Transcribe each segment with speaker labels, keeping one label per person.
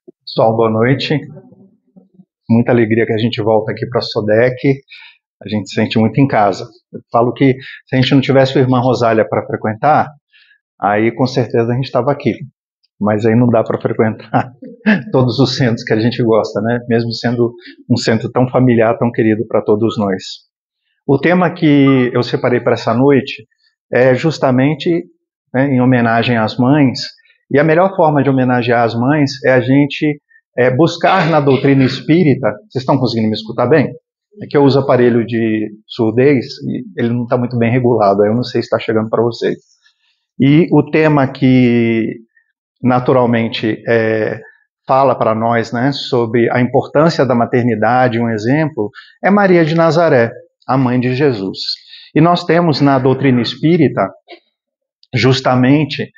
Speaker 1: Pessoal, boa noite. Muita alegria que a gente volta aqui para a SODEC. A gente se sente muito em casa. Eu falo que se a gente não tivesse a irmã Rosália para frequentar, aí com certeza a gente estava aqui. Mas aí não dá para frequentar todos os centros que a gente gosta, né? Mesmo sendo um centro tão familiar, tão querido para todos nós. O tema que eu separei para essa noite é justamente, né, em homenagem às mães, e a melhor forma de homenagear as mães é a gente buscar na doutrina espírita. Vocês estão conseguindo me escutar bem? É que eu uso aparelho de surdez e ele não está muito bem regulado, aí eu não sei se está chegando para vocês. E o tema que naturalmente fala para nós, né, sobre a importância da maternidade, um exemplo, é Maria de Nazaré, a mãe de Jesus. E nós temos na doutrina espírita justamente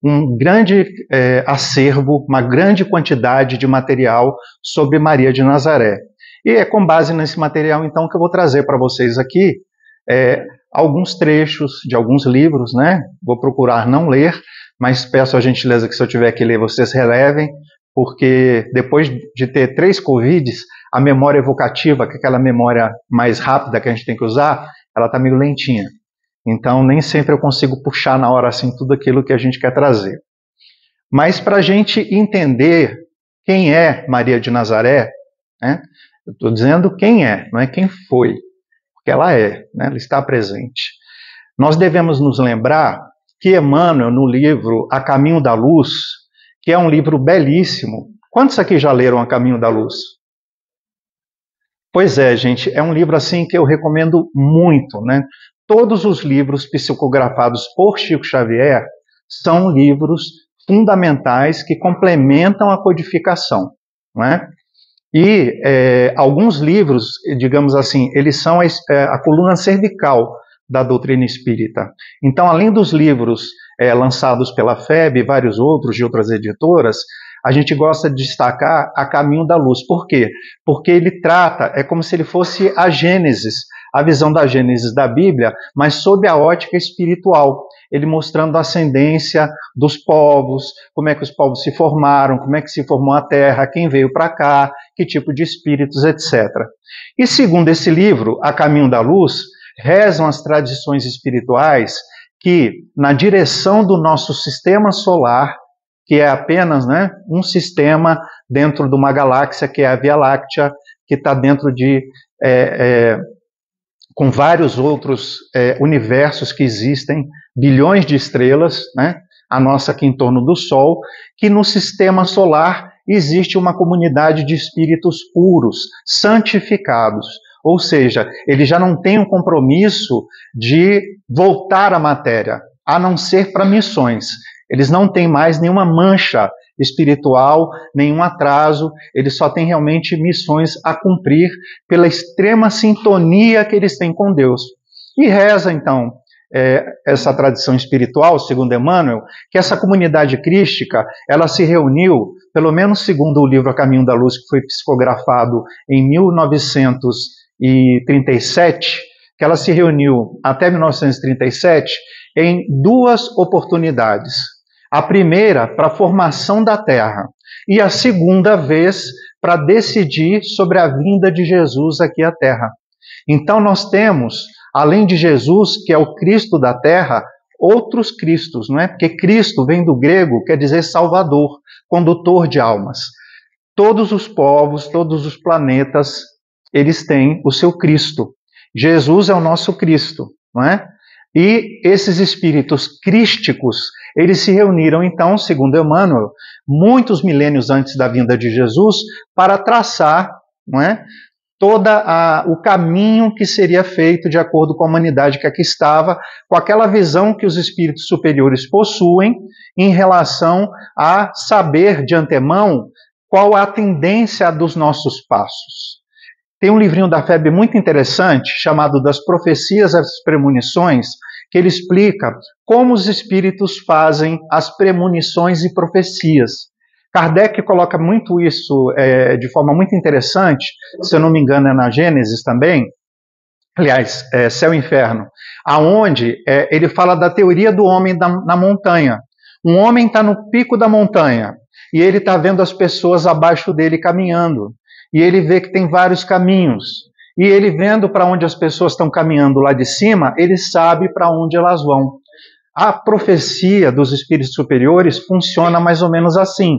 Speaker 1: um grande acervo, uma grande quantidade de material sobre Maria de Nazaré. E é com base nesse material, então, que eu vou trazer para vocês aqui alguns trechos de alguns livros, né? Vou procurar não ler, mas peço a gentileza que se eu tiver que ler, vocês relevem, porque depois de ter 3 Covids, a memória evocativa, que é aquela memória mais rápida que a gente tem que usar, ela está meio lentinha. Então, nem sempre eu consigo puxar na hora assim tudo aquilo que a gente quer trazer. Mas para a gente entender quem é Maria de Nazaré, né, eu estou dizendo quem é, não é quem foi, porque ela é, né, ela está presente. Nós devemos nos lembrar que Emmanuel, no livro A Caminho da Luz, que é um livro belíssimo. Quantos aqui já leram A Caminho da Luz? Pois é, gente, é um livro assim que eu recomendo muito, né? Todos os livros psicografados por Chico Xavier são livros fundamentais que complementam a codificação, não é? E alguns livros, digamos assim, eles são a coluna cervical da doutrina espírita. Então, além dos livros lançados pela FEB e vários outros de outras editoras, a gente gosta de destacar A Caminho da Luz. Por quê? Porque ele trata, é como se ele fosse a Gênesis, a visão da Gênesis da Bíblia, mas sob a ótica espiritual. Ele mostrando a ascendência dos povos, como é que os povos se formaram, como é que se formou a Terra, quem veio para cá, que tipo de espíritos, etc. E segundo esse livro, A Caminho da Luz, rezam as tradições espirituais que, na direção do nosso sistema solar, que é apenas, né, um sistema dentro de uma galáxia, que é a Via Láctea, que está dentro de com vários outros universos que existem, bilhões de estrelas, né, a nossa aqui em torno do Sol, que no sistema solar existe uma comunidade de espíritos puros, santificados. Ou seja, ele já não tem um compromisso de voltar à matéria, a não ser para missões. Eles não têm mais nenhuma mancha espiritual, nenhum atraso, eles só têm realmente missões a cumprir pela extrema sintonia que eles têm com Deus. E reza, então, essa tradição espiritual, segundo Emmanuel, que essa comunidade crística, ela se reuniu, pelo menos segundo o livro A Caminho da Luz, que foi psicografado em 1937, que ela se reuniu até 1937 em 2 oportunidades. A primeira para a formação da Terra e a segunda vez para decidir sobre a vinda de Jesus aqui à Terra. Então nós temos, além de Jesus, que é o Cristo da Terra, outros Cristos, não é? Porque Cristo vem do grego, quer dizer Salvador, condutor de almas. Todos os povos, todos os planetas, eles têm o seu Cristo. Jesus é o nosso Cristo, não é? E esses espíritos crísticos, eles se reuniram então, segundo Emmanuel, muitos milênios antes da vinda de Jesus, para traçar, não é, todo o caminho que seria feito de acordo com a humanidade que aqui estava, com aquela visão que os espíritos superiores possuem em relação a saber de antemão qual a tendência dos nossos passos. Tem um livrinho da FEB muito interessante, chamado Das Profecias às Premonições, que ele explica como os espíritos fazem as premonições e profecias. Kardec coloca muito isso de forma muito interessante, se eu não me engano é na Gênesis também, aliás, Céu e Inferno, aonde ele fala da teoria do homem na montanha. Um homem está no pico da montanha, e ele está vendo as pessoas abaixo dele caminhando, e ele vê que tem vários caminhos, e ele vendo para onde as pessoas estão caminhando lá de cima, ele sabe para onde elas vão. A profecia dos espíritos superiores funciona mais ou menos assim.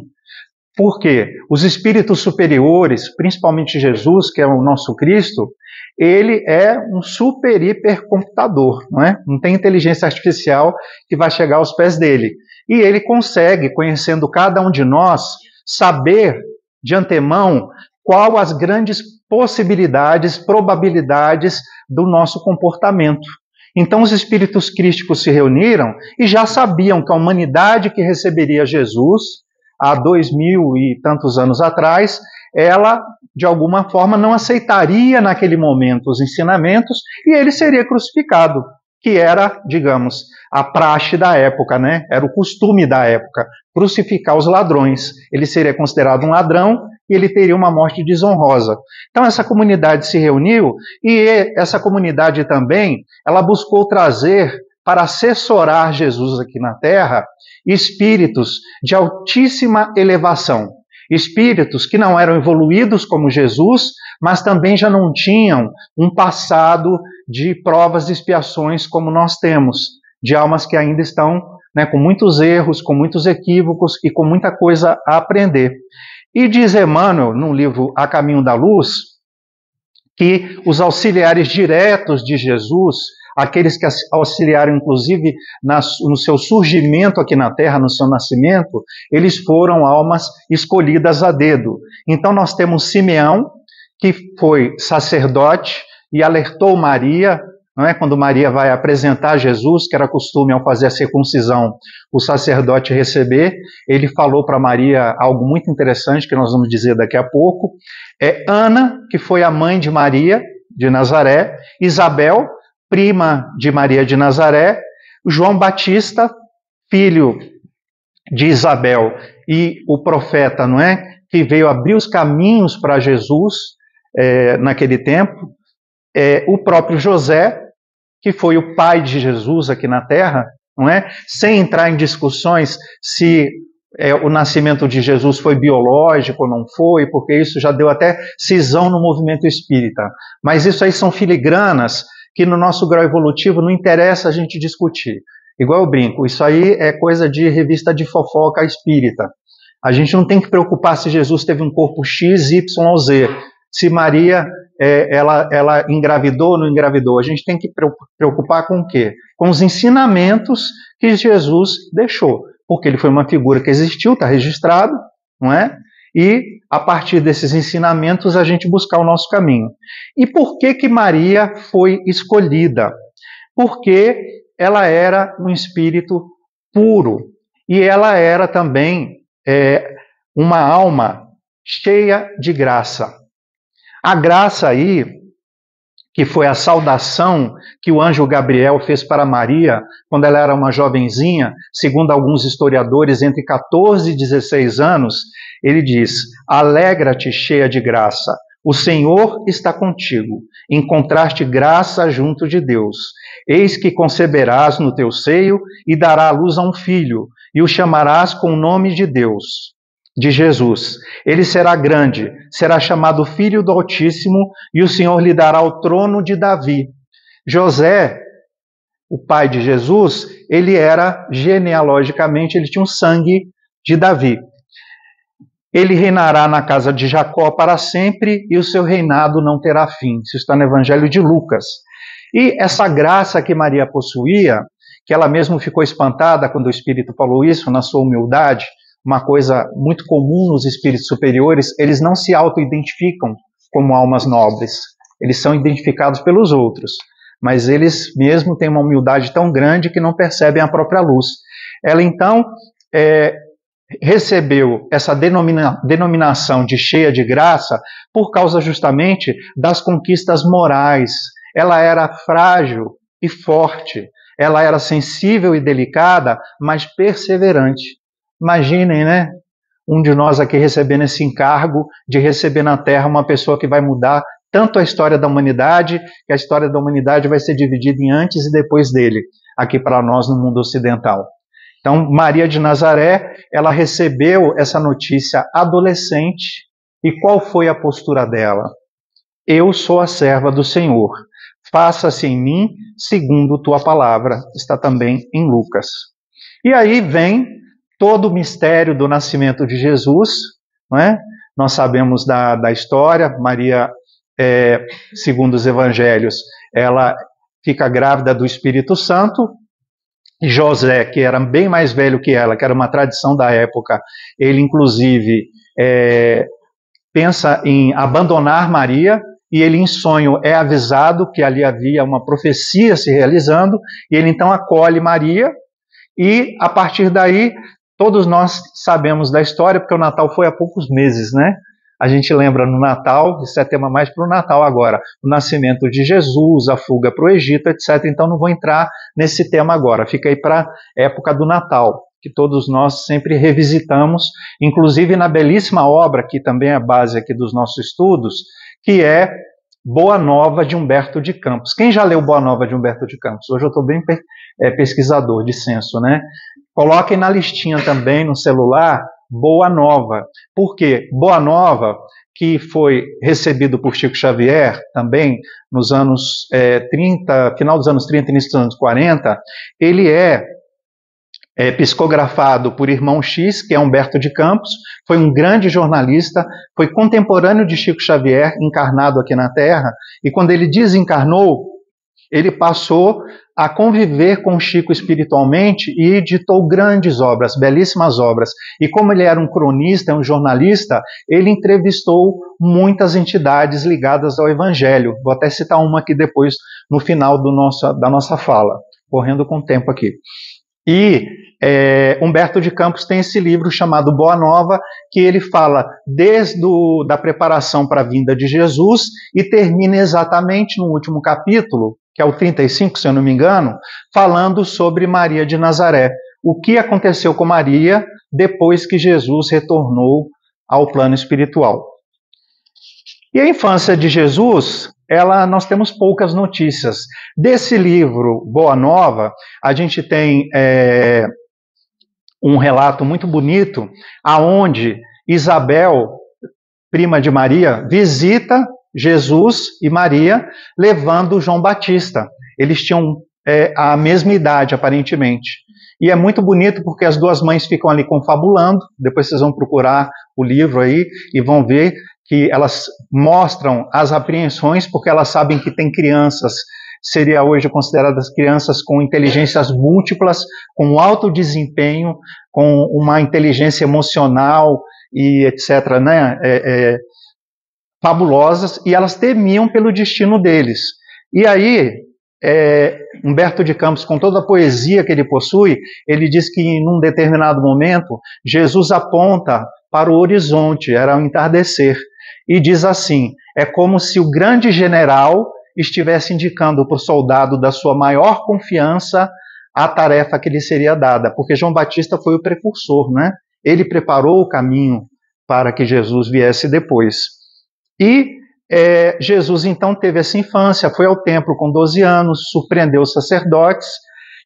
Speaker 1: Por quê? Os espíritos superiores, principalmente Jesus, que é o nosso Cristo, ele é um super hipercomputador, não é? Não tem inteligência artificial que vai chegar aos pés dele. E ele consegue, conhecendo cada um de nós, saber de antemão qual as grandes possibilidades, probabilidades do nosso comportamento. Então os espíritos crísticos se reuniram e já sabiam que a humanidade que receberia Jesus há 2000 e tantos anos atrás, ela, de alguma forma, não aceitaria naquele momento os ensinamentos e ele seria crucificado, que era, digamos, a praxe da época, né? Era o costume da época, crucificar os ladrões. Ele seria considerado um ladrão e ele teria uma morte desonrosa. Então essa comunidade se reuniu e essa comunidade também, ela buscou trazer para assessorar Jesus aqui na Terra, espíritos de altíssima elevação. Espíritos que não eram evoluídos como Jesus, mas também já não tinham um passado de provas e expiações como nós temos, de almas que ainda estão, né, com muitos erros, com muitos equívocos e com muita coisa a aprender. E diz Emmanuel, no livro A Caminho da Luz, que os auxiliares diretos de Jesus, aqueles que auxiliaram, inclusive, no seu surgimento aqui na Terra, no seu nascimento, eles foram almas escolhidas a dedo. Então nós temos Simeão, que foi sacerdote e alertou Maria, não é? Quando Maria vai apresentar Jesus, que era costume ao fazer a circuncisão, o sacerdote receber, ele falou para Maria algo muito interessante, que nós vamos dizer daqui a pouco. Ana, que foi a mãe de Maria, de Nazaré, Isabel, prima de Maria de Nazaré, João Batista, filho de Isabel, e o profeta, não é? Que veio abrir os caminhos para Jesus naquele tempo, o próprio José, que foi o pai de Jesus aqui na Terra, não é? Sem entrar em discussões se o nascimento de Jesus foi biológico ou não foi, porque isso já deu até cisão no movimento espírita. Mas isso aí são filigranas que no nosso grau evolutivo não interessa a gente discutir. Igual eu brinco, isso aí é coisa de revista de fofoca espírita. A gente não tem que preocupar se Jesus teve um corpo X, Y ou Z, se Maria ela engravidou ou não engravidou. A gente tem que preocupar com o quê? Com os ensinamentos que Jesus deixou, porque ele foi uma figura que existiu, está registrado, não é? E a partir desses ensinamentos a gente buscar o nosso caminho. E por que Maria foi escolhida? Porque ela era um espírito puro e ela era também uma alma cheia de graça. A graça aí, que foi a saudação que o anjo Gabriel fez para Maria quando ela era uma jovenzinha, segundo alguns historiadores, entre 14 e 16 anos, ele diz: alegra-te, cheia de graça, o Senhor está contigo, encontraste graça junto de Deus. Eis que conceberás no teu seio e dará à luz a um filho, e o chamarás com o nome de Deus, de Jesus. Ele será grande, será chamado Filho do Altíssimo, e o Senhor lhe dará o trono de Davi. José, o pai de Jesus, ele era genealogicamente, ele tinha um sangue de Davi. Ele reinará na casa de Jacó para sempre, e o seu reinado não terá fim. Isso está no Evangelho de Lucas. E essa graça que Maria possuía, que ela mesma ficou espantada quando o Espírito falou isso, na sua humildade, uma coisa muito comum nos espíritos superiores, eles não se auto-identificam como almas nobres. Eles são identificados pelos outros, mas eles mesmo têm uma humildade tão grande que não percebem a própria luz. Ela então recebeu essa denominação de cheia de graça por causa justamente das conquistas morais. Ela era frágil e forte, ela era sensível e delicada, mas perseverante. Imaginem, né? Um de nós aqui recebendo esse encargo de receber na Terra uma pessoa que vai mudar tanto a história da humanidade, que a história da humanidade vai ser dividida em antes e depois dele, aqui para nós no mundo ocidental. Então, Maria de Nazaré, ela recebeu essa notícia adolescente, e qual foi a postura dela? Eu sou a serva do Senhor, faça-se em mim segundo tua palavra. Está também em Lucas. E aí vem todo o mistério do nascimento de Jesus, não é? Nós sabemos da história. Maria, segundo os evangelhos, ela fica grávida do Espírito Santo. José, que era bem mais velho que ela, que era uma tradição da época, ele inclusive pensa em abandonar Maria, e ele em sonho é avisado que ali havia uma profecia se realizando, e ele então acolhe Maria, e a partir daí todos nós sabemos da história, porque o Natal foi há poucos meses, né? A gente lembra no Natal, isso é tema mais para o Natal agora, o nascimento de Jesus, a fuga para o Egito, etc. Então não vou entrar nesse tema agora, fica aí para a época do Natal, que todos nós sempre revisitamos, inclusive na belíssima obra, que também é a base aqui dos nossos estudos, que é Boa Nova de Humberto de Campos. Quem já leu Boa Nova de Humberto de Campos? Hoje eu estou bem pesquisador de censo, né? Coloquem na listinha também no celular Boa Nova. Por quê? Boa Nova, que foi recebido por Chico Xavier também nos anos 30, final dos anos 30, início dos anos 40, ele é psicografado por irmão X, que é Humberto de Campos, foi um grande jornalista, foi contemporâneo de Chico Xavier, encarnado aqui na Terra, e quando ele desencarnou, ele passou a conviver com Chico espiritualmente e editou grandes obras, belíssimas obras. E como ele era um cronista, um jornalista, ele entrevistou muitas entidades ligadas ao Evangelho. Vou até citar uma aqui depois, no final da nossa fala, correndo com o tempo aqui. E Humberto de Campos tem esse livro chamado Boa Nova, que ele fala desde da preparação para a vinda de Jesus e termina exatamente no último capítulo, que é o 35, se eu não me engano, falando sobre Maria de Nazaré. O que aconteceu com Maria depois que Jesus retornou ao plano espiritual. E a infância de Jesus, nós temos poucas notícias. Desse livro, Boa Nova, a gente tem um relato muito bonito, aonde Isabel, prima de Maria, visita Jesus e Maria, levando João Batista. Eles tinham a mesma idade, aparentemente. E é muito bonito porque as duas mães ficam ali confabulando, depois vocês vão procurar o livro aí e vão ver que elas mostram as apreensões, porque elas sabem que tem crianças, seria hoje consideradas crianças com inteligências múltiplas, com alto desempenho, com uma inteligência emocional e etc., né, fabulosas, e elas temiam pelo destino deles. E aí, Humberto de Campos, com toda a poesia que ele possui, ele diz que num determinado momento, Jesus aponta para o horizonte, era o entardecer, e diz assim, é como se o grande general estivesse indicando para o soldado da sua maior confiança a tarefa que lhe seria dada, porque João Batista foi o precursor, né? Ele preparou o caminho para que Jesus viesse depois. E Jesus então teve essa infância, foi ao templo com 12 anos, surpreendeu os sacerdotes,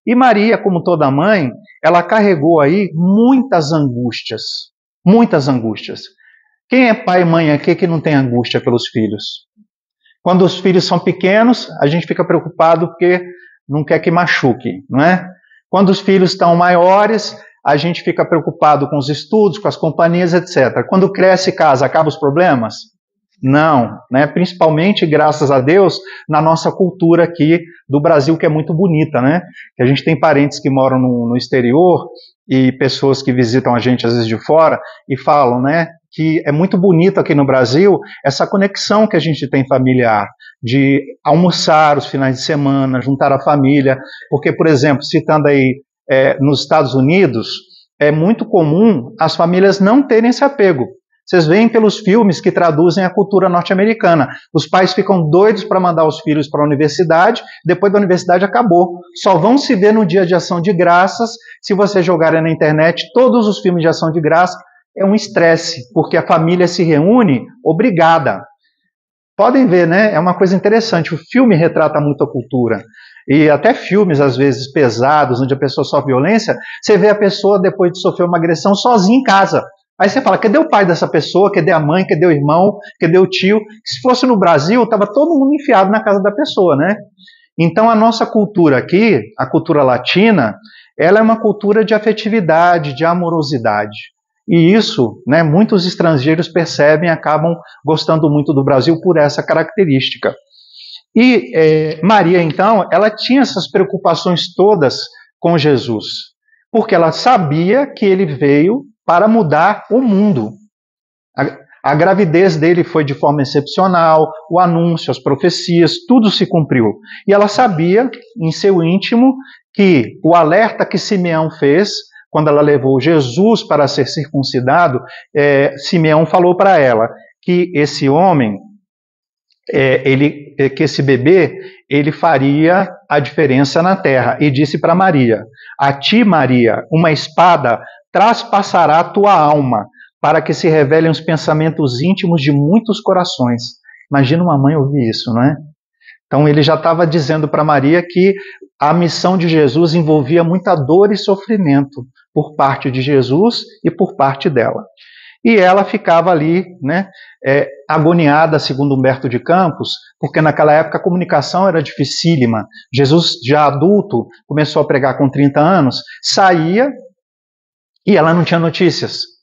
Speaker 1: e Maria, como toda mãe, ela carregou aí muitas angústias, muitas angústias. Quem é pai e mãe aqui que não tem angústia pelos filhos? Quando os filhos são pequenos, a gente fica preocupado porque não quer que machuque, não é? Quando os filhos estão maiores, a gente fica preocupado com os estudos, com as companhias, etc. Quando cresce e casa, acabam os problemas? Não, né? Principalmente, graças a Deus, na nossa cultura aqui do Brasil, que é muito bonita, né? Que a gente tem parentes que moram no exterior e pessoas que visitam a gente, às vezes, de fora, e falam, né? Que é muito bonito aqui no Brasil essa conexão que a gente tem familiar, de almoçar os finais de semana, juntar a família, porque, por exemplo, citando aí nos Estados Unidos, é muito comum as famílias não terem esse apego. Vocês veem pelos filmes que traduzem a cultura norte-americana. Os pais ficam doidos para mandar os filhos para a universidade, depois da universidade acabou. Só vão se ver no dia de ação de graças, se vocês jogarem na internet todos os filmes de ação de graça. É um estresse, porque a família se reúne obrigada. Podem ver, né? É uma coisa interessante. O filme retrata muito a cultura. e até filmes, às vezes, pesados, onde a pessoa sofre violência, você vê a pessoa, depois de sofrer uma agressão, sozinha em casa. Aí você fala, cadê o pai dessa pessoa? Cadê a mãe? Cadê o irmão? Cadê o tio? Se fosse no Brasil, estava todo mundo enfiado na casa da pessoa, né? Então, a nossa cultura aqui, a cultura latina, ela é uma cultura de afetividade, de amorosidade. E isso, né, muitos estrangeiros percebem e acabam gostando muito do Brasil por essa característica. E Maria, então, ela tinha essas preocupações todas com Jesus, porque ela sabia que ele veio para mudar o mundo. A gravidez dele foi de forma excepcional, o anúncio, as profecias, tudo se cumpriu. E ela sabia, em seu íntimo, que o alerta que Simeão fez, quando ela levou Jesus para ser circuncidado, Simeão falou para ela que esse homem, que esse bebê, ele faria a diferença na terra. E disse para Maria, a ti, Maria, uma espada traspassará a tua alma, para que se revelem os pensamentos íntimos de muitos corações. Imagina uma mãe ouvir isso, não é? Então ele já estava dizendo para Maria que a missão de Jesus envolvia muita dor e sofrimento por parte de Jesus e por parte dela. E ela ficava ali, né, agoniada, segundo Humberto de Campos, porque naquela época a comunicação era dificílima. Jesus, já adulto, começou a pregar com 30 anos, saía e ela não tinha notícias.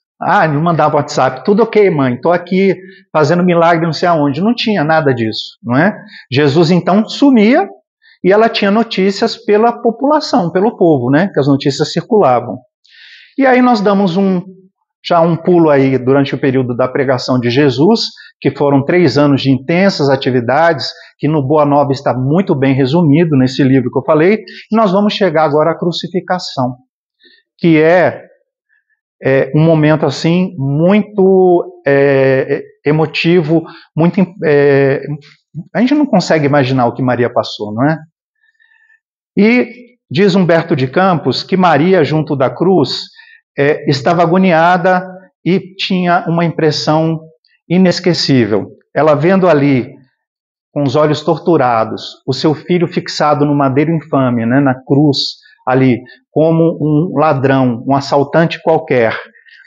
Speaker 1: Ele mandava WhatsApp, tudo ok, mãe, estou aqui fazendo milagre não sei aonde. Não tinha nada disso, não é? Jesus então sumia e ela tinha notícias pela população, pelo povo, né? Que as notícias circulavam. E aí nós damos já um pulo aí durante o período da pregação de Jesus, que foram 3 anos de intensas atividades, que no Boa Nova está muito bem resumido nesse livro que eu falei, e nós vamos chegar agora à crucificação, que é um momento assim muito emotivo, muito a gente não consegue imaginar o que Maria passou, não é? E diz Humberto de Campos que Maria, junto da cruz, estava agoniada e tinha uma impressão inesquecível. Ela vendo ali, com os olhos torturados, o seu filho fixado no madeiro infame, né, na cruz, ali, como um ladrão, um assaltante qualquer,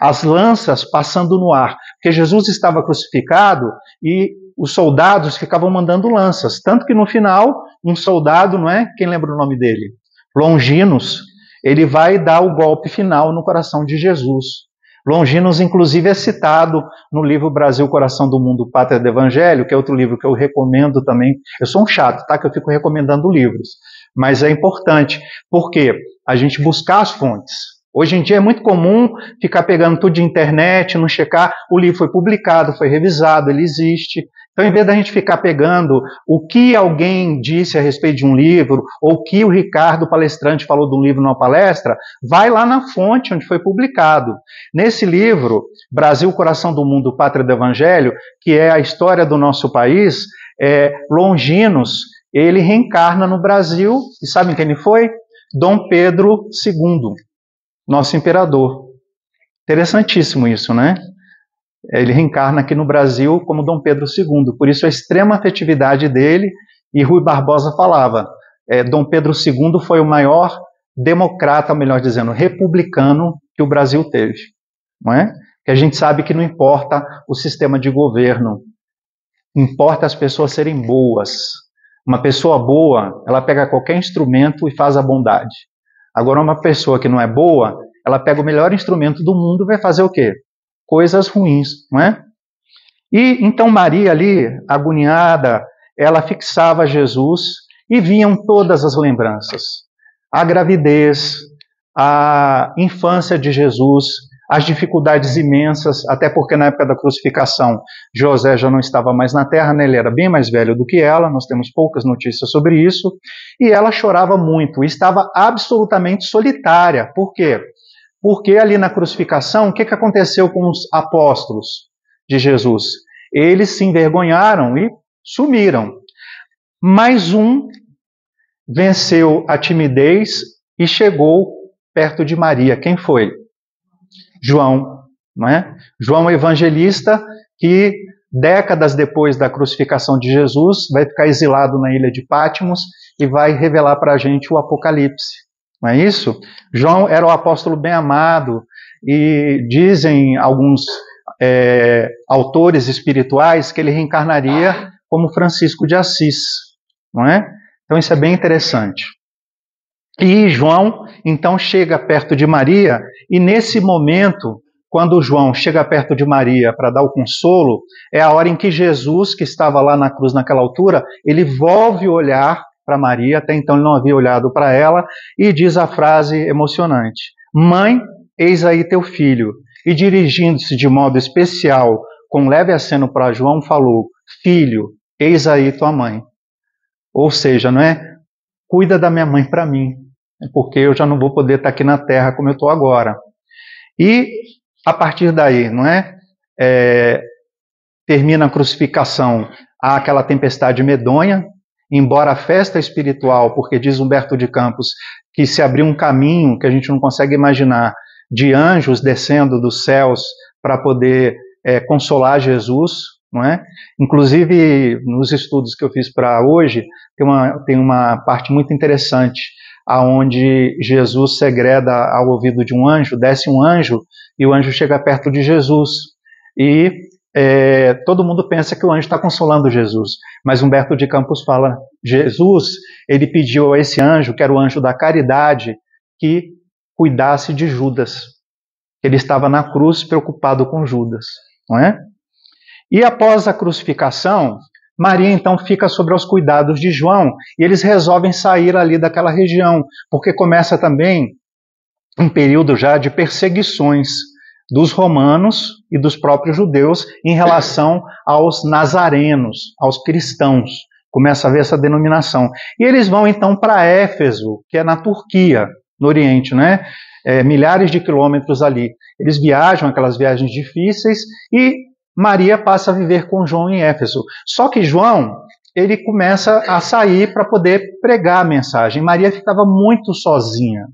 Speaker 1: as lanças passando no ar, porque Jesus estava crucificado e os soldados ficavam mandando lanças, tanto que no final, um soldado, não é? Quem lembra o nome dele? Longinos, ele vai dar o golpe final no coração de Jesus. Longinos, inclusive, é citado no livro Brasil, Coração do Mundo, Pátria do Evangelho, que é outro livro que eu recomendo também. Eu sou um chato, tá? Que eu fico recomendando livros. Mas é importante, porque a gente buscar as fontes. Hoje em dia é muito comum ficar pegando tudo de internet, não checar. O livro foi publicado, foi revisado, ele existe. Então, em vez da gente ficar pegando o que alguém disse a respeito de um livro, ou o que o Ricardo, palestrante, falou de um livro numa palestra, vai lá na fonte onde foi publicado. Nesse livro, Brasil, Coração do Mundo, Pátria do Evangelho, que é a história do nosso país, Longinos, ele reencarna no Brasil, e sabem quem ele foi? Dom Pedro II, nosso imperador. Interessantíssimo isso, né? Ele reencarna aqui no Brasil como Dom Pedro II, por isso a extrema afetividade dele, e Rui Barbosa falava, Dom Pedro II foi o maior democrata, melhor dizendo, republicano que o Brasil teve, não é? Que a gente sabe que não importa o sistema de governo, importa as pessoas serem boas. Uma pessoa boa, ela pega qualquer instrumento e faz a bondade. Agora, uma pessoa que não é boa, ela pega o melhor instrumento do mundo e vai fazer o quê? Coisas ruins, não é? E então Maria ali, agoniada, ela fixava Jesus e vinham todas as lembranças. A gravidez, a infância de Jesus, as dificuldades imensas, até porque na época da crucificação José já não estava mais na terra, né? Ele era bem mais velho do que ela, nós temos poucas notícias sobre isso, e ela chorava muito, estava absolutamente solitária. Por quê? Porque ali na crucificação, o que aconteceu com os apóstolos de Jesus? Eles se envergonharam e sumiram. Mais um venceu a timidez e chegou perto de Maria. Quem foi? João, não é? João Evangelista, que décadas depois da crucificação de Jesus, vai ficar exilado na ilha de Patmos e vai revelar para a gente o Apocalipse. Não é isso? João era o apóstolo bem amado e dizem alguns autores espirituais que ele reencarnaria como Francisco de Assis, não é? Então isso é bem interessante. E João, então, chega perto de Maria, e nesse momento, quando João chega perto de Maria para dar o consolo, é a hora em que Jesus, que estava lá na cruz naquela altura, ele volve o olhar para Maria, até então ele não havia olhado para ela, e diz a frase emocionante: Mãe, eis aí teu filho. E dirigindo-se de modo especial, com leve aceno para João, falou: Filho, eis aí tua mãe. Ou seja, não é? Cuida da minha mãe para mim, porque eu já não vou poder estar aqui na terra como eu estou agora. E a partir daí, não é? Termina a crucificação, há aquela tempestade medonha, embora a festa espiritual, porque diz Humberto de Campos que se abriu um caminho que a gente não consegue imaginar, de anjos descendo dos céus para poder consolar Jesus, não é? Inclusive, nos estudos que eu fiz para hoje, tem uma parte muito interessante, aonde Jesus segreda ao ouvido de um anjo, desce um anjo, e o anjo chega perto de Jesus. E todo mundo pensa que o anjo está consolando Jesus, mas Humberto de Campos fala, Jesus, ele pediu a esse anjo, que era o anjo da caridade, que cuidasse de Judas. Ele estava na cruz preocupado com Judas, não é? E após a crucificação, Maria então fica sob os cuidados de João, e eles resolvem sair ali daquela região, porque começa também um período já de perseguições dos romanos e dos próprios judeus em relação aos nazarenos, aos cristãos. Começa a haver essa denominação. E eles vão então para Éfeso, que é na Turquia, no Oriente, né? Milhares de quilômetros ali. Eles viajam, aquelas viagens difíceis, e Maria passa a viver com João em Éfeso. Só que João, ele começa a sair para poder pregar a mensagem. Maria ficava muito sozinha.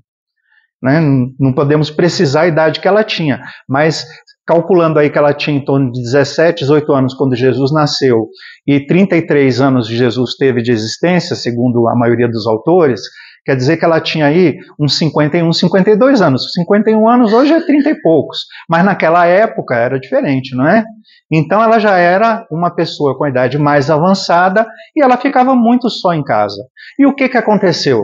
Speaker 1: Né? Não podemos precisar a idade que ela tinha, mas calculando aí que ela tinha em torno de 17, 18 anos quando Jesus nasceu e 33 anos Jesus teve de existência, segundo a maioria dos autores, quer dizer que ela tinha aí uns 51, 52 anos. 51 anos hoje é 30 e poucos, mas naquela época era diferente, não é? Então ela já era uma pessoa com a idade mais avançada e ela ficava muito só em casa. E o que aconteceu?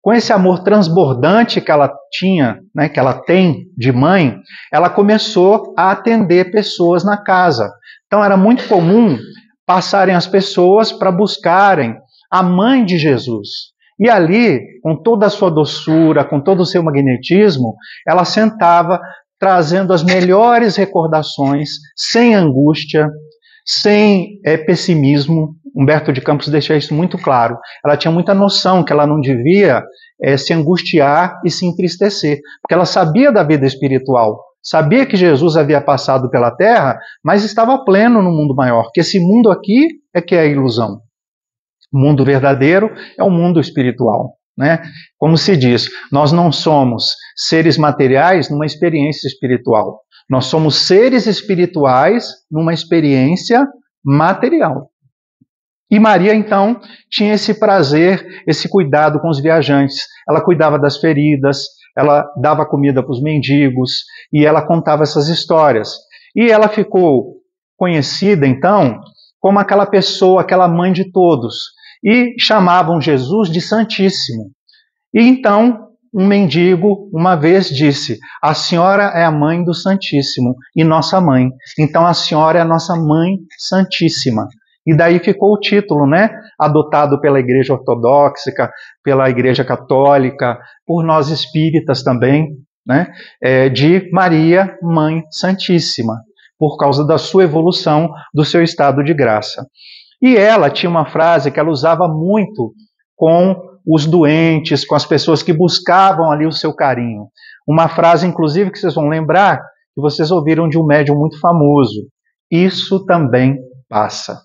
Speaker 1: Com esse amor transbordante que ela tinha, né, que ela tem de mãe, ela começou a atender pessoas na casa. Então era muito comum passarem as pessoas para buscarem a mãe de Jesus. E ali, com toda a sua doçura, com todo o seu magnetismo, ela sentava trazendo as melhores recordações, sem angústia, sem pessimismo. Humberto de Campos deixa isso muito claro. Ela tinha muita noção que ela não devia se angustiar e se entristecer, porque ela sabia da vida espiritual, sabia que Jesus havia passado pela terra, mas estava pleno no mundo maior, que esse mundo aqui é que é a ilusão. O mundo verdadeiro é o mundo espiritual, né? Como se diz, nós não somos seres materiais numa experiência espiritual. Nós somos seres espirituais numa experiência material. E Maria, então, tinha esse prazer, esse cuidado com os viajantes. Ela cuidava das feridas, ela dava comida para os mendigos, e ela contava essas histórias. E ela ficou conhecida, então, como aquela pessoa, aquela mãe de todos. E chamavam Jesus de Santíssimo. E então, um mendigo, uma vez, disse, a senhora é a mãe do Santíssimo e nossa mãe. Então, a senhora é a nossa mãe santíssima. E daí ficou o título, né? Adotado pela Igreja Ortodoxa, pela Igreja Católica, por nós espíritas também, né? De Maria, Mãe Santíssima, por causa da sua evolução, do seu estado de graça. E ela tinha uma frase que ela usava muito com os doentes, com as pessoas que buscavam ali o seu carinho. Uma frase, inclusive, que vocês vão lembrar, que vocês ouviram de um médium muito famoso. Isso também passa.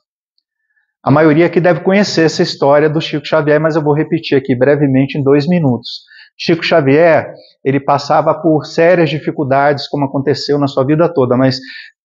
Speaker 1: A maioria aqui deve conhecer essa história do Chico Xavier, mas eu vou repetir aqui brevemente em 2 minutos. Chico Xavier, ele passava por sérias dificuldades, como aconteceu na sua vida toda, mas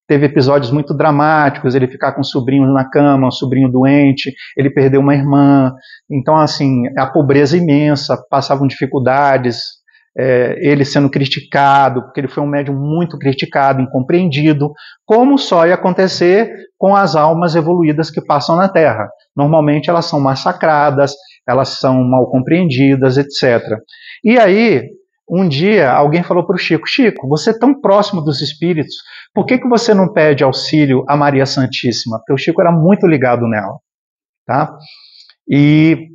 Speaker 1: teve episódios muito dramáticos, ele ficar com o sobrinho na cama, um sobrinho doente, ele perdeu uma irmã. Então, assim, a pobreza imensa, passavam dificuldades, ele sendo criticado, porque ele foi um médium muito criticado, incompreendido, como só ia acontecer com as almas evoluídas que passam na Terra. Normalmente elas são massacradas, elas são mal compreendidas, etc. E aí, um dia, alguém falou para o Chico, Chico, você é tão próximo dos espíritos, por que você não pede auxílio a Maria Santíssima? Porque o Chico era muito ligado nela. Tá? E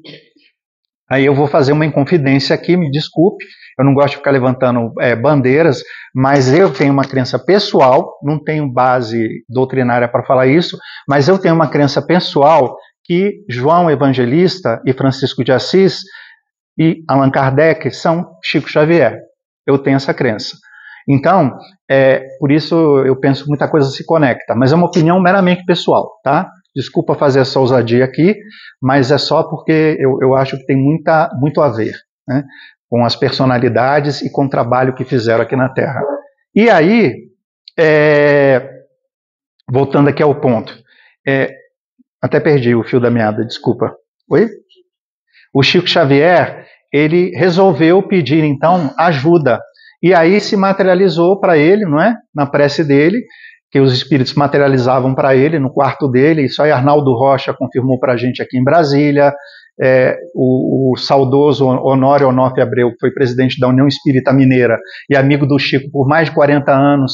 Speaker 1: aí eu vou fazer uma inconfidência aqui, me desculpe, eu não gosto de ficar levantando bandeiras, mas eu tenho uma crença pessoal, não tenho base doutrinária para falar isso, mas eu tenho uma crença pessoal que João Evangelista e Francisco de Assis e Allan Kardec são Chico Xavier. Eu tenho essa crença. Então, por isso eu penso que muita coisa se conecta, mas é uma opinião meramente pessoal, tá? Desculpa fazer essa ousadia aqui, mas é só porque eu acho que tem muito a ver, né, com as personalidades e com o trabalho que fizeram aqui na Terra. E aí, voltando aqui ao ponto, até perdi o fio da meada, desculpa. Oi? O Chico Xavier, ele resolveu pedir, então, ajuda. E aí se materializou para ele, não é? Na prece dele, que os espíritos materializavam para ele no quarto dele. Isso aí Arnaldo Rocha confirmou para a gente aqui em Brasília. O saudoso Honório Onofre Abreu, que foi presidente da União Espírita Mineira e amigo do Chico por mais de 40 anos,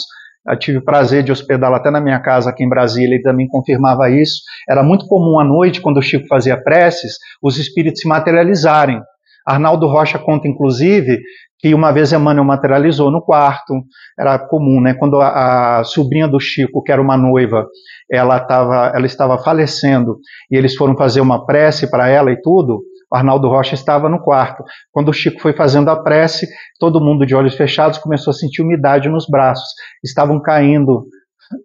Speaker 1: eu tive o prazer de hospedá-lo até na minha casa aqui em Brasília, e também confirmava isso. Era muito comum à noite, quando o Chico fazia preces, os espíritos se materializarem. Arnaldo Rocha conta, inclusive, que uma vez Emmanuel materializou no quarto. Era comum, né? Quando a sobrinha do Chico, que era uma noiva, ela estava falecendo, e eles foram fazer uma prece para ela e tudo, Arnaldo Rocha estava no quarto. Quando o Chico foi fazendo a prece, todo mundo de olhos fechados começou a sentir umidade nos braços. Estavam caindo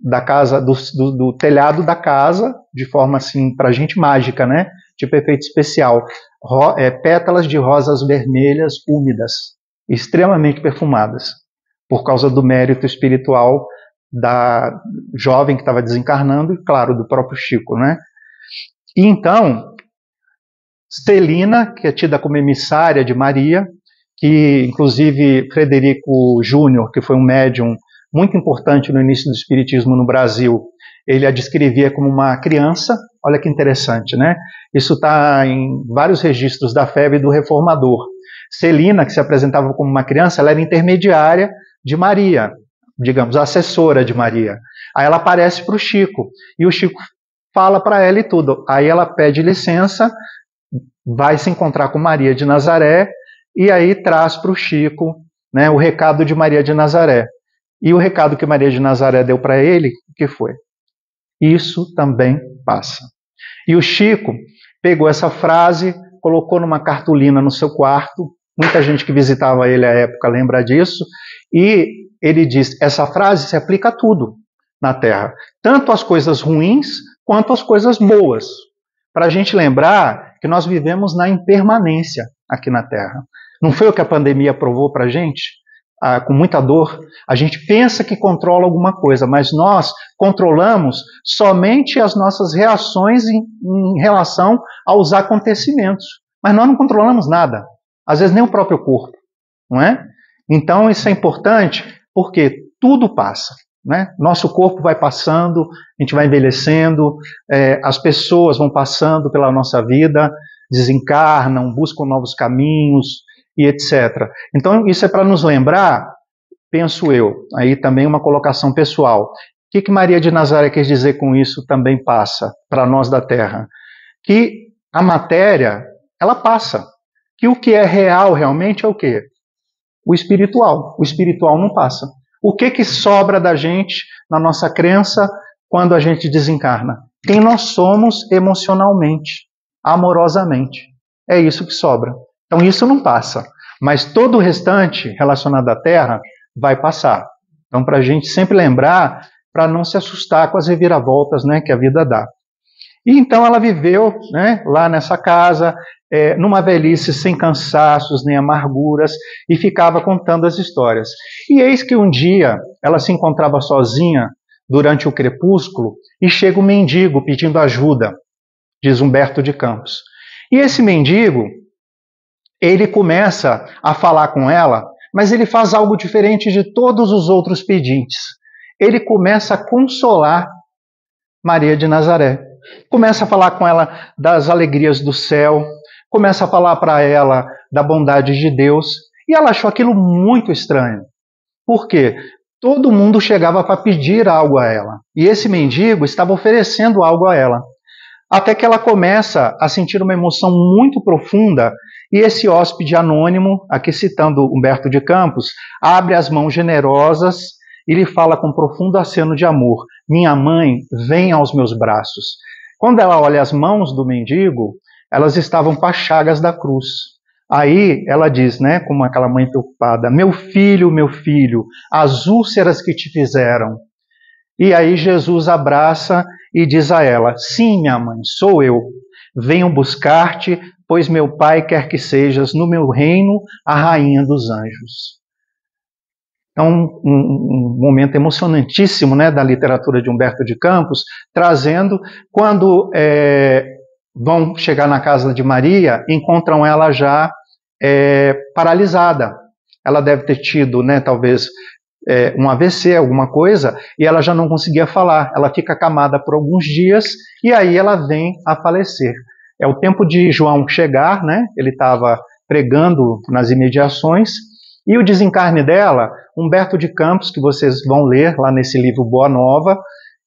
Speaker 1: da casa, do telhado da casa, de forma assim, para a gente mágica, né? Tipo efeito especial. Pétalas de rosas vermelhas úmidas, extremamente perfumadas, por causa do mérito espiritual da jovem que estava desencarnando e, claro, do próprio Chico, né? E então, Celina, que é tida como emissária de Maria, que inclusive Frederico Júnior, que foi um médium muito importante no início do espiritismo no Brasil, ele a descrevia como uma criança. Olha que interessante, né? Isso está em vários registros da FEB e do Reformador. Celina, que se apresentava como uma criança, ela era intermediária de Maria, digamos, assessora de Maria. Aí ela aparece para o Chico, e o Chico fala para ela e tudo. Aí ela pede licença, vai se encontrar com Maria de Nazaré, e aí traz para o Chico, né, o recado de Maria de Nazaré. E o recado que Maria de Nazaré deu para ele, o que foi? Isso também passa. E o Chico pegou essa frase, colocou numa cartolina no seu quarto, muita gente que visitava ele à época lembra disso, e ele diz, essa frase se aplica a tudo na Terra, tanto as coisas ruins quanto as coisas boas, para a gente lembrar que nós vivemos na impermanência aqui na Terra. Não foi o que a pandemia provou para a gente? Com muita dor, a gente pensa que controla alguma coisa, mas nós controlamos somente as nossas reações em relação aos acontecimentos. Mas nós não controlamos nada, às vezes nem o próprio corpo, não é? Então isso é importante porque tudo passa, né? Nosso corpo vai passando, a gente vai envelhecendo, as pessoas vão passando pela nossa vida, desencarnam, buscam novos caminhos, e etc. Então, isso é para nos lembrar, penso eu, aí também uma colocação pessoal. O que Maria de Nazaré quer dizer com isso também passa para nós da Terra? Que a matéria, ela passa. Que o que é real realmente é o quê? O espiritual. O espiritual não passa. O que sobra da gente, na nossa crença, quando a gente desencarna? Quem nós somos emocionalmente, amorosamente. É isso que sobra. Então isso não passa, mas todo o restante relacionado à Terra vai passar. Então para a gente sempre lembrar, para não se assustar com as reviravoltas, né, que a vida dá. E então ela viveu, né, lá nessa casa, numa velhice sem cansaços nem amarguras, e ficava contando as histórias. E eis que um dia ela se encontrava sozinha durante o crepúsculo, e chega um mendigo pedindo ajuda, diz Humberto de Campos. E esse mendigo, ele começa a falar com ela, mas ele faz algo diferente de todos os outros pedintes. Ele começa a consolar Maria de Nazaré. Começa a falar com ela das alegrias do céu, começa a falar para ela da bondade de Deus, e ela achou aquilo muito estranho. Por quê? Todo mundo chegava para pedir algo a ela, e esse mendigo estava oferecendo algo a ela. Até que ela começa a sentir uma emoção muito profunda, e esse hóspede anônimo, aqui citando Humberto de Campos, abre as mãos generosas e lhe fala com profundo aceno de amor: minha mãe, vem aos meus braços. Quando ela olha as mãos do mendigo, elas estavam com as chagas da cruz. Aí ela diz, né, como aquela mãe preocupada: meu filho, as úlceras que te fizeram. E aí Jesus abraça e diz a ela: sim, minha mãe, sou eu. Venho buscar-te, pois meu Pai quer que sejas no meu reino a rainha dos anjos. É um momento emocionantíssimo, né, da literatura de Humberto de Campos, trazendo quando vão chegar na casa de Maria, encontram ela já paralisada. Ela deve ter tido, né, talvez, um AVC, alguma coisa, e ela já não conseguia falar. Ela fica acamada por alguns dias e aí ela vem a falecer. É o tempo de João chegar, né? Ele estava pregando nas imediações, e o desencarne dela, Humberto de Campos, que vocês vão ler lá nesse livro Boa Nova,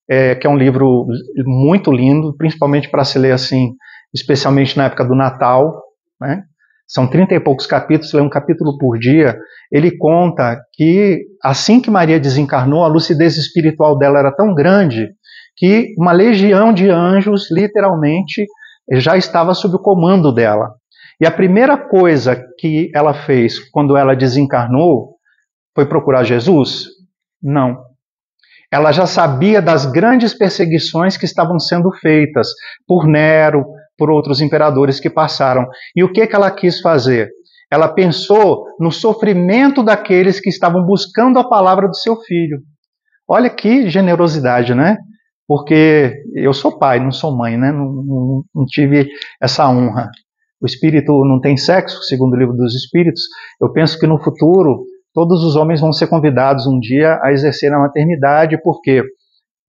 Speaker 1: que é um livro muito lindo, principalmente para se ler assim, especialmente na época do Natal, né? São 30 e poucos capítulos, lê um capítulo por dia. Ele conta que assim que Maria desencarnou, a lucidez espiritual dela era tão grande que uma legião de anjos, literalmente, já estava sob o comando dela. E a primeira coisa que ela fez quando ela desencarnou foi procurar Jesus? Não. Ela já sabia das grandes perseguições que estavam sendo feitas por Nero, por outros imperadores que passaram. E o que ela quis fazer? Ela pensou no sofrimento daqueles que estavam buscando a palavra do seu filho. Olha que generosidade, né? Porque eu sou pai, não sou mãe, né? Não tive essa honra. O espírito não tem sexo, segundo o livro dos Espíritos. Eu penso que no futuro todos os homens vão ser convidados um dia a exercer a maternidade, porque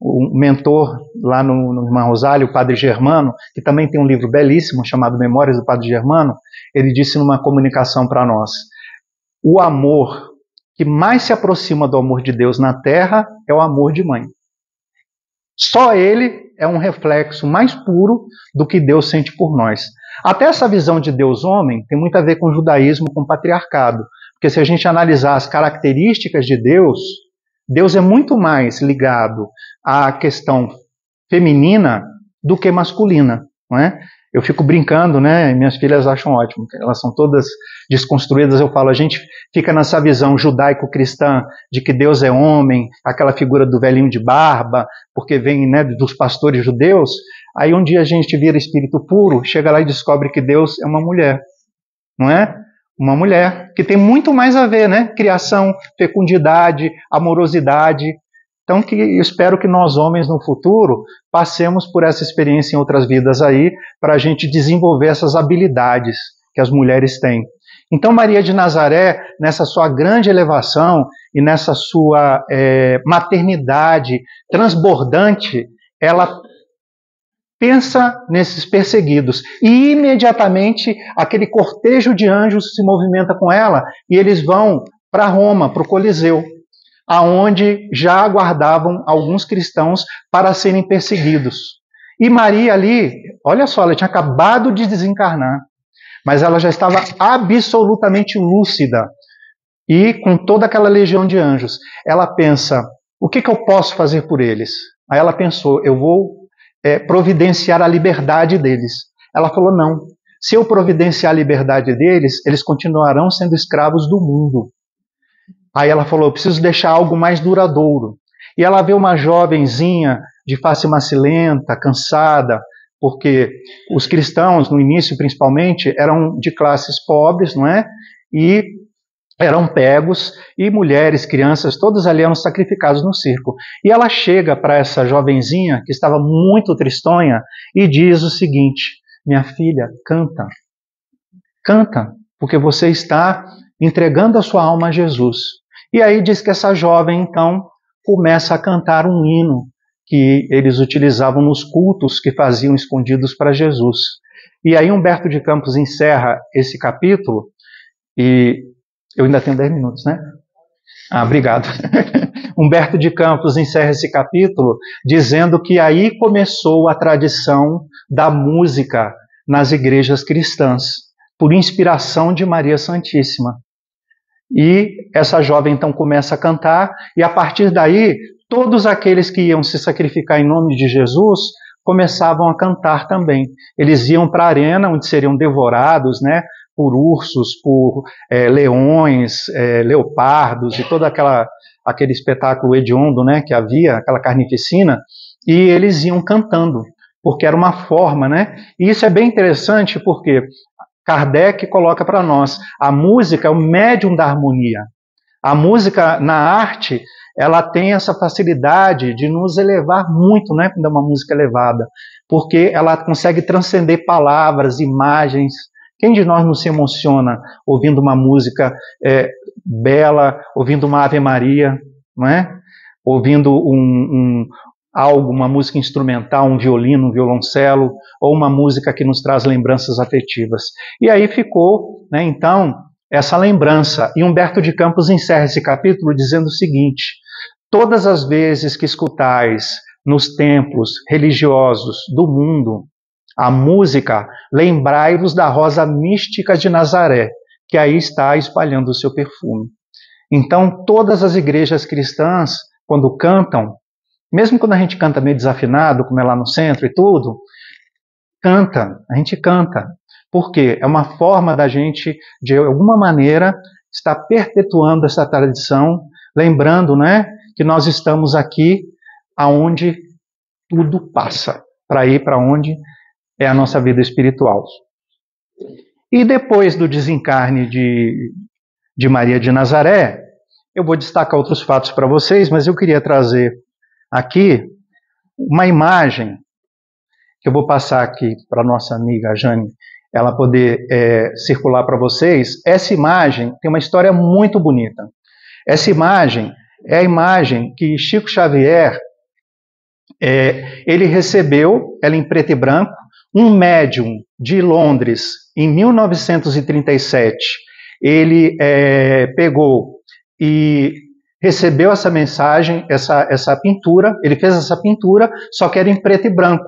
Speaker 1: o mentor lá no Irmão Rosália, o Padre Germano, que também tem um livro belíssimo chamado Memórias do Padre Germano, ele disse numa comunicação para nós: o amor que mais se aproxima do amor de Deus na Terra é o amor de mãe. Só ele é um reflexo mais puro do que Deus sente por nós. Até essa visão de Deus homem tem muito a ver com o judaísmo, com o patriarcado. Porque se a gente analisar as características de Deus, Deus é muito mais ligado à questão feminina do que masculina, não é? Eu fico brincando, né? Minhas filhas acham ótimo, elas são todas desconstruídas. Eu falo, a gente fica nessa visão judaico-cristã de que Deus é homem, aquela figura do velhinho de barba, porque vem, né, dos pastores judeus. Aí um dia a gente vira espírito puro, chega lá e descobre que Deus é uma mulher, não é? Uma mulher, que tem muito mais a ver, né? Criação, fecundidade, amorosidade. Então, eu espero que nós homens no futuro passemos por essa experiência em outras vidas aí, para a gente desenvolver essas habilidades que as mulheres têm. Então, Maria de Nazaré, nessa sua grande elevação e nessa sua maternidade transbordante, ela pensa nesses perseguidos e imediatamente aquele cortejo de anjos se movimenta com ela e eles vão para Roma, para o Coliseu, aonde já aguardavam alguns cristãos para serem perseguidos. E Maria ali, olha só, ela tinha acabado de desencarnar, mas ela já estava absolutamente lúcida e com toda aquela legião de anjos. Ela pensa, o que eu posso fazer por eles? Aí ela pensou, eu vou providenciar a liberdade deles. Ela falou, não, se eu providenciar a liberdade deles, eles continuarão sendo escravos do mundo. Aí ela falou, eu preciso deixar algo mais duradouro. E ela vê uma jovenzinha de face macilenta, cansada, porque os cristãos, no início principalmente, eram de classes pobres, não é? E eram pegos e mulheres, crianças, todos ali eram sacrificados no circo. E ela chega para essa jovenzinha, que estava muito tristonha, e diz o seguinte: minha filha, canta, canta, porque você está entregando a sua alma a Jesus. E aí diz que essa jovem, então, começa a cantar um hino que eles utilizavam nos cultos que faziam escondidos para Jesus. E aí Humberto de Campos encerra esse capítulo, e eu ainda tenho 10 minutos, né? Obrigado. Humberto de Campos encerra esse capítulo dizendo que aí começou a tradição da música nas igrejas cristãs, por inspiração de Maria Santíssima. E essa jovem então começa a cantar, e a partir daí, todos aqueles que iam se sacrificar em nome de Jesus começavam a cantar também. Eles iam para a arena, onde seriam devorados, né, por ursos, por leões, leopardos, e todo aquele espetáculo hediondo, né, que havia, aquela carnificina, e eles iam cantando, porque era uma forma, né? E isso é bem interessante porque Kardec coloca para nós, a música é o médium da harmonia. A música na arte, ela tem essa facilidade de nos elevar muito, né, quando é uma música elevada, porque ela consegue transcender palavras, imagens. Quem de nós não se emociona ouvindo uma música bela, ouvindo uma Ave Maria, não é? Ouvindo algo, uma música instrumental, um violino, um violoncelo, ou uma música que nos traz lembranças afetivas. E aí ficou, né, então, essa lembrança. E Humberto de Campos encerra esse capítulo dizendo o seguinte: todas as vezes que escutais nos templos religiosos do mundo a música, lembrai-vos da rosa mística de Nazaré, que aí está espalhando o seu perfume. Então, todas as igrejas cristãs, quando cantam, mesmo quando a gente canta meio desafinado, como é lá no centro e tudo, a gente canta. Por quê? É uma forma da gente, de alguma maneira, estar perpetuando essa tradição, lembrando, né, que nós estamos aqui aonde tudo passa, para ir para onde é a nossa vida espiritual. E depois do desencarne de Maria de Nazaré, eu vou destacar outros fatos para vocês, mas eu queria trazer aqui uma imagem que eu vou passar aqui para a nossa amiga Jane, ela poder circular para vocês. Essa imagem tem uma história muito bonita. Essa imagem é a imagem que Chico Xavier, ele recebeu, ela em preto e branco, um médium de Londres, em 1937, ele pegou e recebeu essa mensagem, essa pintura, ele fez essa pintura, só que era em preto e branco.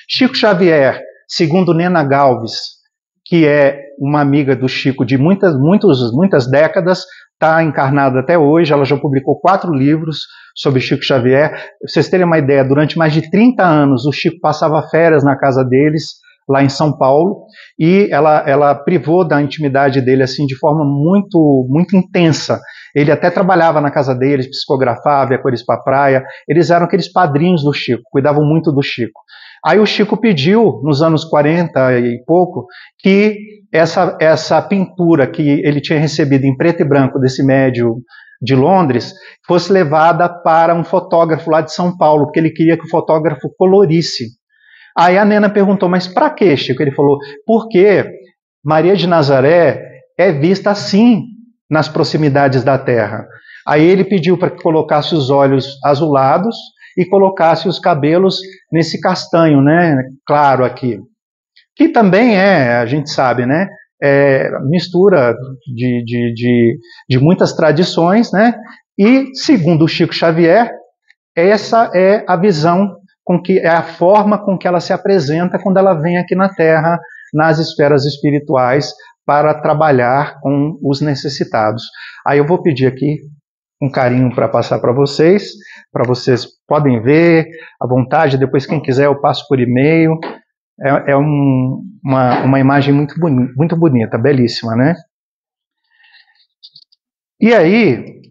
Speaker 1: Chico Xavier, segundo Nena Galves, que é uma amiga do Chico de muitas décadas, está encarnada até hoje, ela já publicou 4 livros sobre Chico Xavier. Pra vocês terem uma ideia, durante mais de 30 anos o Chico passava férias na casa deles, lá em São Paulo, e ela privou da intimidade dele assim de forma muito, muito intensa. Ele até trabalhava na casa deles, psicografava, ia com eles para a praia. Eles eram aqueles padrinhos do Chico, cuidavam muito do Chico. Aí o Chico pediu, nos anos 40 e pouco, que essa pintura que ele tinha recebido em preto e branco desse médium de Londres fosse levada para um fotógrafo lá de São Paulo, porque ele queria que o fotógrafo colorisse. Aí a Nena perguntou, mas para quê, Chico? Ele falou, porque Maria de Nazaré é vista assim nas proximidades da Terra. Aí ele pediu para que colocasse os olhos azulados e colocasse os cabelos nesse castanho, né, claro aqui. Que também a gente sabe, né, mistura de muitas tradições, né, e segundo o Chico Xavier, essa é a visão, é a forma com que ela se apresenta quando ela vem aqui na Terra, nas esferas espirituais, para trabalhar com os necessitados. Aí eu vou pedir aqui um carinho para passar para vocês podem ver à vontade, depois quem quiser eu passo por e-mail. É uma imagem muito bonita, belíssima, né? E aí,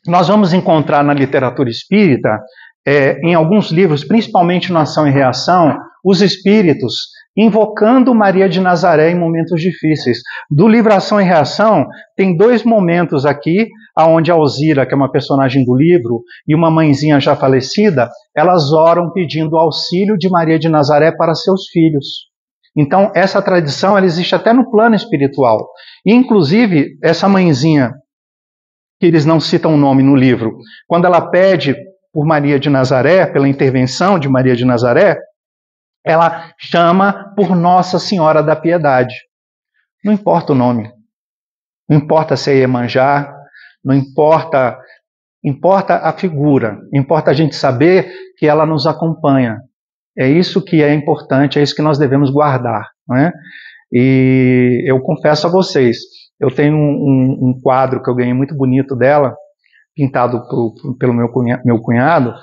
Speaker 1: nós vamos encontrar na literatura espírita, em alguns livros, principalmente no Ação e Reação, os espíritos invocando Maria de Nazaré em momentos difíceis. Do livro Ação e Reação, tem 2 momentos aqui, onde a Alzira, que é uma personagem do livro, e uma mãezinha já falecida, elas oram pedindo o auxílio de Maria de Nazaré para seus filhos. Então, essa tradição ela existe até no plano espiritual. E, inclusive, essa mãezinha, que eles não citam o nome no livro, quando ela pede por Maria de Nazaré, pela intervenção de Maria de Nazaré, ela chama por Nossa Senhora da Piedade. Não importa o nome, não importa se é Iemanjá, não importa, importa a figura, importa a gente saber que ela nos acompanha. É isso que é importante, é isso que nós devemos guardar, não é? E eu confesso a vocês, eu tenho um quadro que eu ganhei muito bonito dela, pintado pelo meu cunhado.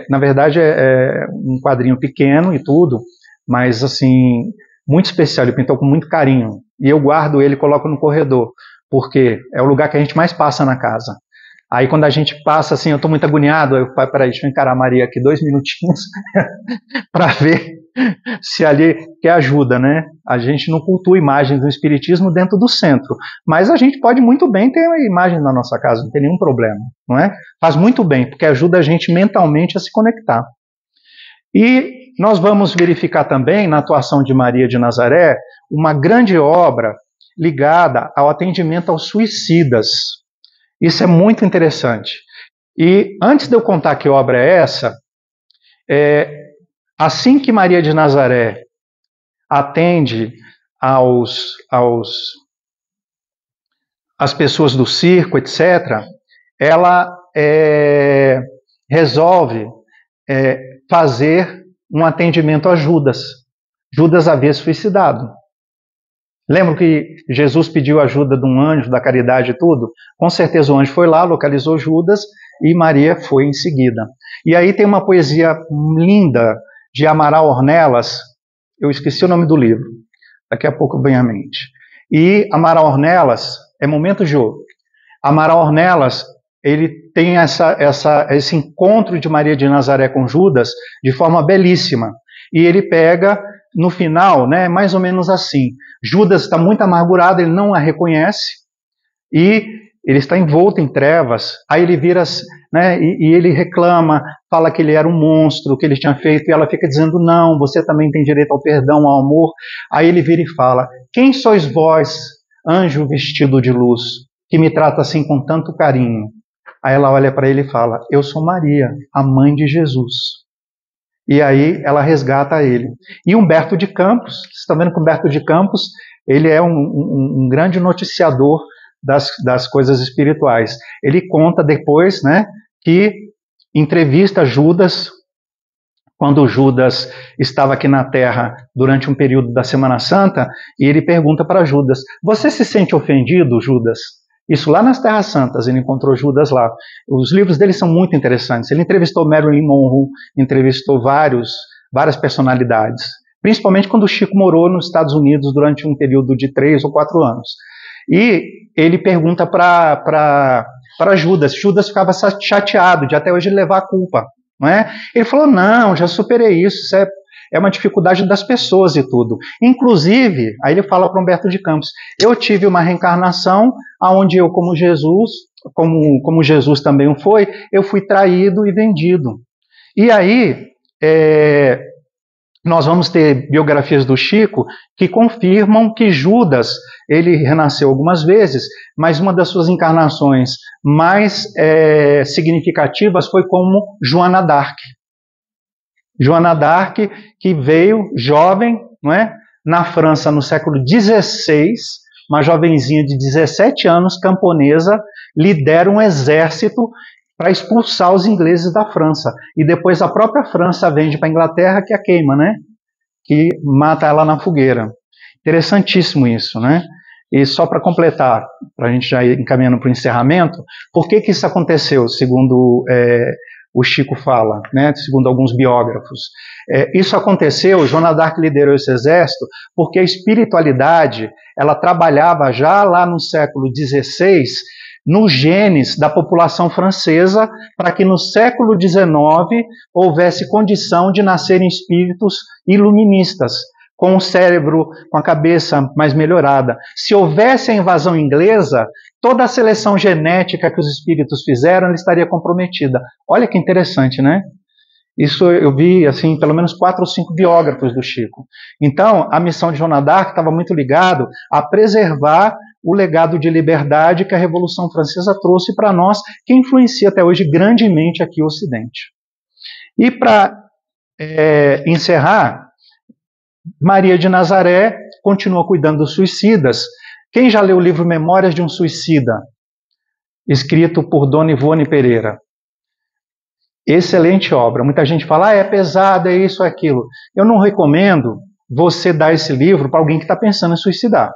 Speaker 1: Na verdade é um quadrinho pequeno e tudo, mas assim, muito especial, ele pintou com muito carinho. E eu guardo ele e coloco no corredor, porque é o lugar que a gente mais passa na casa. Aí quando a gente passa assim, eu estou muito agoniado, eu falo, peraí, deixa eu encarar a Maria aqui 2 minutinhos para ver se ali quer ajuda, né? A gente não cultua imagens do espiritismo dentro do centro, mas a gente pode muito bem ter uma imagem na nossa casa, não tem nenhum problema, não é? Faz muito bem, porque ajuda a gente mentalmente a se conectar. E nós vamos verificar também, na atuação de Maria de Nazaré, uma grande obra ligada ao atendimento aos suicidas. Isso é muito interessante. E antes de eu contar que obra é essa, assim que Maria de Nazaré atende às pessoas do circo, etc., ela resolve fazer um atendimento a Judas. Judas havia suicidado. Lembra que Jesus pediu ajuda de um anjo da caridade e tudo? Com certeza o anjo foi lá, localizou Judas e Maria foi em seguida. E aí tem uma poesia linda de Amaral Ornelas, eu esqueci o nome do livro, daqui a pouco vem à mente. E Amaral Ornelas é Momentos de Ouro. Amaral Ornelas, ele tem esse encontro de Maria de Nazaré com Judas de forma belíssima. E ele pega, no final, né, mais ou menos assim, Judas está muito amargurado, ele não a reconhece, e ele está envolto em trevas, aí ele vira, né, e ele reclama, fala que ele era um monstro, que ele tinha feito, e ela fica dizendo, não, você também tem direito ao perdão, ao amor. Aí ele vira e fala, quem sois vós, anjo vestido de luz, que me trata assim com tanto carinho? Aí ela olha para ele e fala, eu sou Maria, a mãe de Jesus. E aí ela resgata ele. E Humberto de Campos, vocês estão vendo que Humberto de Campos, ele é um grande noticiador das coisas espirituais. Ele conta depois, né, que entrevista Judas, quando Judas estava aqui na Terra durante um período da Semana Santa, e ele pergunta para Judas, você se sente ofendido, Judas? Isso lá nas Terras Santas, ele encontrou Judas lá. Os livros dele são muito interessantes. Ele entrevistou Marilyn Monroe, entrevistou várias personalidades, principalmente quando o Chico morou nos Estados Unidos durante um período de 3 ou 4 anos. E ele pergunta para Judas. Judas ficava chateado de até hoje levar a culpa, não é? Ele falou, não, já superei isso é uma dificuldade das pessoas e tudo. Inclusive, aí ele fala para Humberto de Campos, eu tive uma reencarnação onde eu, como Jesus, como Jesus também o foi, eu fui traído e vendido. E aí, nós vamos ter biografias do Chico que confirmam que Judas, ele renasceu algumas vezes, mas uma das suas encarnações mais significativas foi como Joana d'Arc. Joana d'Arc, que veio jovem, não é? Na França no século XVI, uma jovenzinha de 17 anos, camponesa, lidera um exército para expulsar os ingleses da França. E depois a própria França vende para a Inglaterra, que a queima, né? Que mata ela na fogueira. Interessantíssimo isso, né? E só para completar, para a gente já ir encaminhando para o encerramento, por que isso aconteceu, segundo o Chico fala, né, segundo alguns biógrafos? Isso aconteceu, Joana d'Arc liderou esse exército, porque a espiritualidade, ela trabalhava já lá no século XVI, nos genes da população francesa, para que no século XIX houvesse condição de nascerem espíritos iluministas. com o cérebro, com a cabeça mais melhorada. Se houvesse a invasão inglesa, toda a seleção genética que os espíritos fizeram, ela estaria comprometida. Olha que interessante, né? Isso eu vi, assim, pelo menos 4 ou 5 biógrafos do Chico. Então, a missão de Joana d'Arc estava muito ligado a preservar o legado de liberdade que a Revolução Francesa trouxe para nós, que influencia até hoje grandemente aqui o Ocidente. E para encerrar, Maria de Nazaré continua cuidando dos suicidas. Quem já leu o livro Memórias de um Suicida, escrito por Dona Ivone Pereira? Excelente obra. Muita gente fala, é pesado, é isso, é aquilo. Eu não recomendo você dar esse livro para alguém que está pensando em suicidar.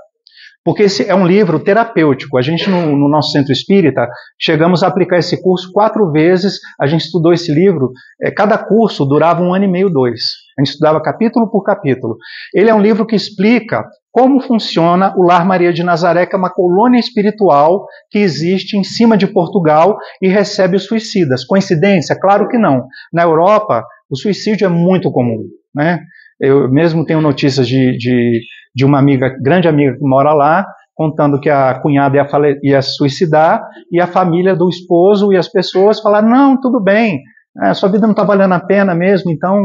Speaker 1: Porque esse é um livro terapêutico. A gente, no nosso centro espírita, chegamos a aplicar esse curso 4 vezes. A gente estudou esse livro. Cada curso durava 1 ano e meio, 2. A gente estudava capítulo por capítulo. Ele é um livro que explica como funciona o Lar Maria de Nazaré, que é uma colônia espiritual que existe em cima de Portugal e recebe os suicidas. Coincidência? Claro que não. Na Europa, o suicídio é muito comum, né? Eu mesmo tenho notícias de uma amiga, grande amiga que mora lá, contando que a cunhada ia suicidar, e a família do esposo e as pessoas falaram, não, tudo bem, sua vida não está valendo a pena mesmo, então,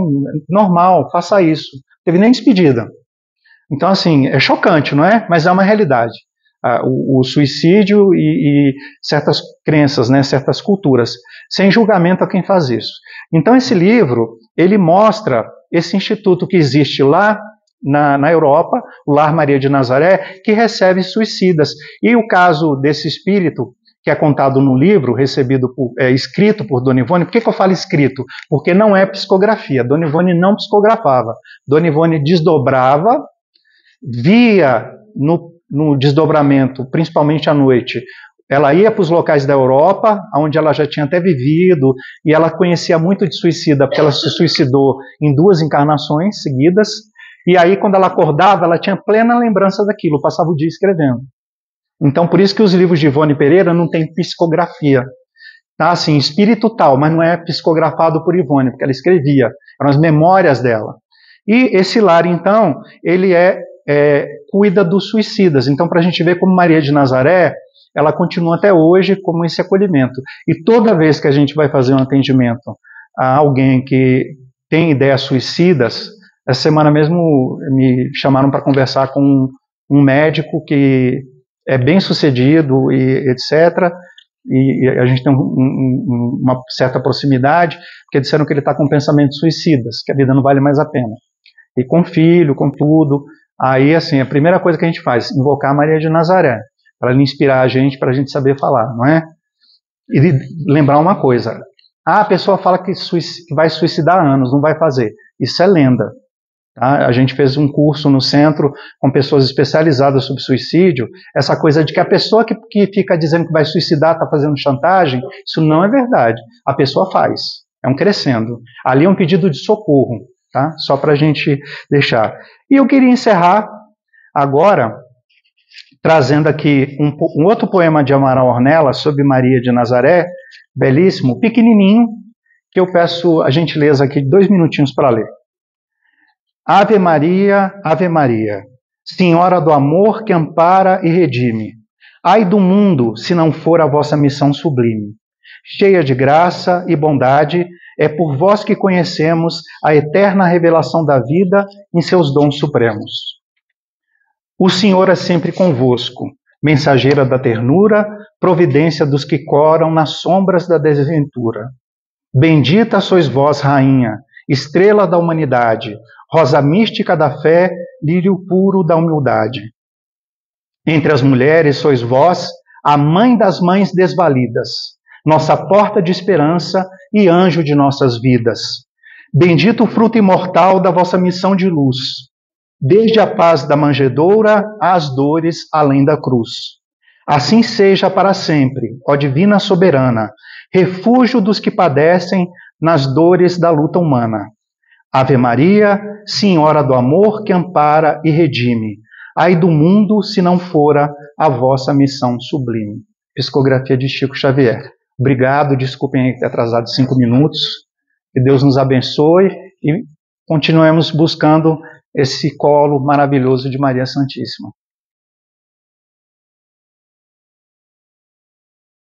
Speaker 1: normal, faça isso. Não teve nem despedida. Então, assim, é chocante, não é? Mas é uma realidade. O suicídio e certas crenças, né, certas culturas, sem julgamento a quem faz isso. Então, esse livro, ele mostra esse instituto que existe lá na Europa, o Lar Maria de Nazaré, que recebe suicidas. E o caso desse espírito, que é contado no livro, escrito por Dona Ivone. Por que eu falo escrito? Porque não é psicografia. Dona Ivone não psicografava. Dona Ivone desdobrava, via no desdobramento, principalmente à noite, ela ia para os locais da Europa, onde ela já tinha até vivido, e ela conhecia muito de suicida, porque ela se suicidou em 2 encarnações seguidas, e aí quando ela acordava, ela tinha plena lembrança daquilo, passava o dia escrevendo. Então, por isso que os livros de Ivone Pereira não têm psicografia. Tá, assim, espírito tal, mas não é psicografado por Ivone, porque ela escrevia, eram as memórias dela. E esse lar, então, ele cuida dos suicidas. Então, para a gente ver como Maria de Nazaré, ela continua até hoje como esse acolhimento. E toda vez que a gente vai fazer um atendimento a alguém que tem ideias suicidas, essa semana mesmo me chamaram para conversar com um médico que é bem sucedido e etc., e a gente tem uma certa proximidade, porque disseram que ele está com pensamentos suicidas, que a vida não vale mais a pena. E com filho, com tudo. Aí, assim, a primeira coisa que a gente faz, invocar a Maria de Nazaré, para ela inspirar a gente, para a gente saber falar, não é? E lembrar uma coisa, a pessoa fala que vai suicidar há anos, não vai fazer. Isso é lenda. Tá? A gente fez um curso no centro com pessoas especializadas sobre suicídio, essa coisa de que a pessoa que fica dizendo que vai suicidar está fazendo chantagem, isso não é verdade. A pessoa faz, é um crescendo. Ali é um pedido de socorro, tá? Só para a gente deixar. E eu queria encerrar agora trazendo aqui um outro poema de Amaral Ornelas sobre Maria de Nazaré, belíssimo, pequenininho, que eu peço a gentileza aqui de 2 minutinhos para ler. Ave Maria, Senhora do amor que ampara e redime. Ai do mundo, se não for a vossa missão sublime. Cheia de graça e bondade, é por vós que conhecemos a eterna revelação da vida em seus dons supremos. O Senhor é sempre convosco, mensageira da ternura, providência dos que coram nas sombras da desventura. Bendita sois vós, Rainha, estrela da humanidade, rosa mística da fé, lírio puro da humildade. Entre as mulheres sois vós, a mãe das mães desvalidas, nossa porta de esperança e anjo de nossas vidas. Bendito o fruto imortal da vossa missão de luz, desde a paz da manjedoura às dores além da cruz. Assim seja para sempre, ó divina soberana, refúgio dos que padecem nas dores da luta humana. Ave Maria, Senhora do amor que ampara e redime. Ai do mundo se não fora a vossa missão sublime. Psicografia de Chico Xavier. Obrigado, desculpem ter atrasado 5 minutos. Que Deus nos abençoe e continuemos buscando esse colo maravilhoso de Maria Santíssima.